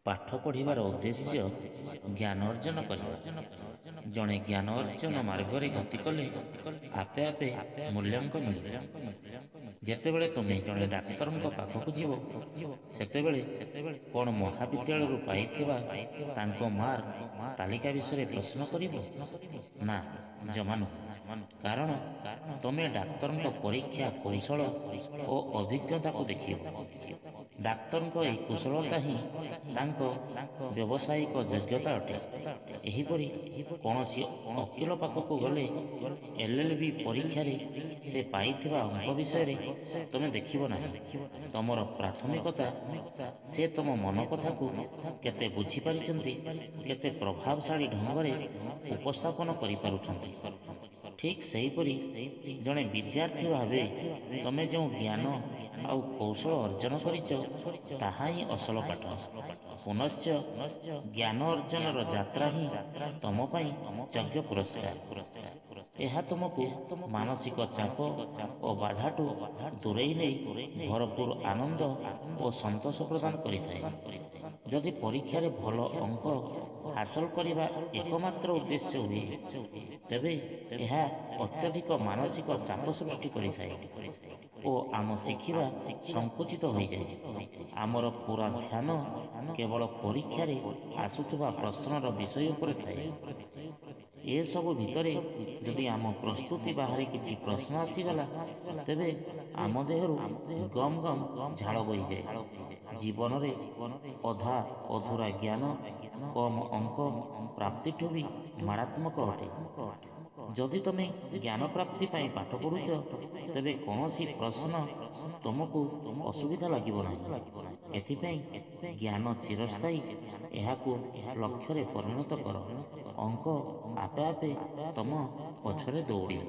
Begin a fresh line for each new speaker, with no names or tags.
ପାଠ ପଢ଼ିବାର ଉଦ୍ଦେଶ୍ୟ ଜ୍ଞାନ ଅର୍ଜନ କରିବା। ଜଣେ ଜ୍ଞାନ ଅର୍ଜନ ମାର୍ଗରେ ଗତି କଲେ ଆପେ ଆପେ ମୂଲ୍ୟାଙ୍କ ମିଳିବ। ଯେତେବେଳେ ତୁମେ ଜଣେ ଡାକ୍ତରଙ୍କ ପାଖକୁ ଯିବ, ସେତେବେଳେ କ'ଣ ମହାବିଦ୍ୟାଳୟରୁ ପାଇଥିବା ତାଙ୍କ ମାର୍କ ତାଲିକା ବିଷୟରେ ପ୍ରଶ୍ନ କରିବ? ନା, ଜମା ନୁହେଁ। କାରଣ ତୁମେ ଡାକ୍ତରଙ୍କ ପରୀକ୍ଷା କୌଶଳ ଓ ଅଭିଜ୍ଞତାକୁ ଦେଖିବ। ଡାକ୍ତରଙ୍କ ଏହି କୁଶଳତା ହିଁ ତାଙ୍କ ବ୍ୟବସାୟିକ ଯୋଗ୍ୟତା ଅଟେ। ଏହିପରି କୌଣସି ଓକିଲ ପାଖକୁ ଗଲେ LLB ପରୀକ୍ଷାରେ ସେ ପାଇଥିବା ଅଙ୍କ ବିଷୟରେ ତୁମେ ଦେଖିବ ନାହିଁ। ତୁମର ପ୍ରାଥମିକତା ସେ ତୁମ ମନ କଥାକୁ କେତେ ବୁଝିପାରିଛନ୍ତି, କେତେ ପ୍ରଭାବଶାଳୀ ଢଙ୍ଗରେ ଉପସ୍ଥାପନ କରିପାରୁଛନ୍ତି। ଠିକ୍ ସେହିପରି ଜଣେ ବିଦ୍ୟାର୍ଥୀ ଭାବେ ତୁମେ ଯେଉଁ ଜ୍ଞାନ ଆଉ କୌଶଳ ଅର୍ଜନ କରିଛ, ତାହା ହିଁ ଅସଲ ପାଠ। ପୁନଶ୍ଚ ଜ୍ଞାନ ଅର୍ଜନର ଯାତ୍ରା ହିଁ ତୁମ ପାଇଁ ଯୋଗ୍ୟ ପୁରସ୍କାର। ଏହା ତୁମକୁ ମାନସିକ ଚାପ ଓ ବାଧାଠୁ ଦୂରେଇ ନେଇ ଭରପୁର ଆନନ୍ଦ ଓ ସନ୍ତୋଷ ପ୍ରଦାନ କରିଥାଏ। ଯଦି ପରୀକ୍ଷାରେ ଭଲ ଅଙ୍କ ହାସଲ କରିବା ଏକମାତ୍ର ଉଦ୍ଦେଶ୍ୟ ହୁଏ, ତେବେ ଏହା ଅତ୍ୟଧିକ ମାନସିକ ଚାପ ସୃଷ୍ଟି କରିଥାଏ ଓ ଆମ ଶିଖିବା ସଂକୁଚିତ ହୋଇଯାଏ। ଆମର ପୁରା ଧ୍ୟାନ କେବଳ ପରୀକ୍ଷାରେ ଆସୁଥିବା ପ୍ରଶ୍ନର ବିଷୟ ଉପରେ ଥାଏ। ଏସବୁ ଭିତରେ ଯଦି ଆମ ପ୍ରସ୍ତୁତି ବାହାରେ କିଛି ପ୍ରଶ୍ନ ଆସିଗଲା, ତେବେ ଆମ ଦେହରୁ ଗମ୍ ଗମ୍ ଝାଳ ବୋହିଯାଏ। ଜୀବନରେ ଅଧା ଅଧୁରା ଜ୍ଞାନ କମ୍ ଅଙ୍କ ପ୍ରାପ୍ତିଠୁ ବି ମାରାତ୍ମକ ଅଟେ। ଯଦି ତୁମେ ଜ୍ଞାନ ପ୍ରାପ୍ତି ପାଇଁ ପାଠ ପଢ଼ୁଛ, ତେବେ କୌଣସି ପ୍ରଶ୍ନ ତୁମକୁ ଅସୁବିଧା ଲାଗିବ ନାହିଁ। ଏଥିପାଇଁ ଜ୍ଞାନ ଚିରସ୍ଥାୟୀ, ଏହାକୁ ଲକ୍ଷ୍ୟରେ ପରିଣତ କର। ଅଙ୍କ ଆପେ ଆପେ ତୁମ ପଛରେ ଦୌଡ଼ିବ।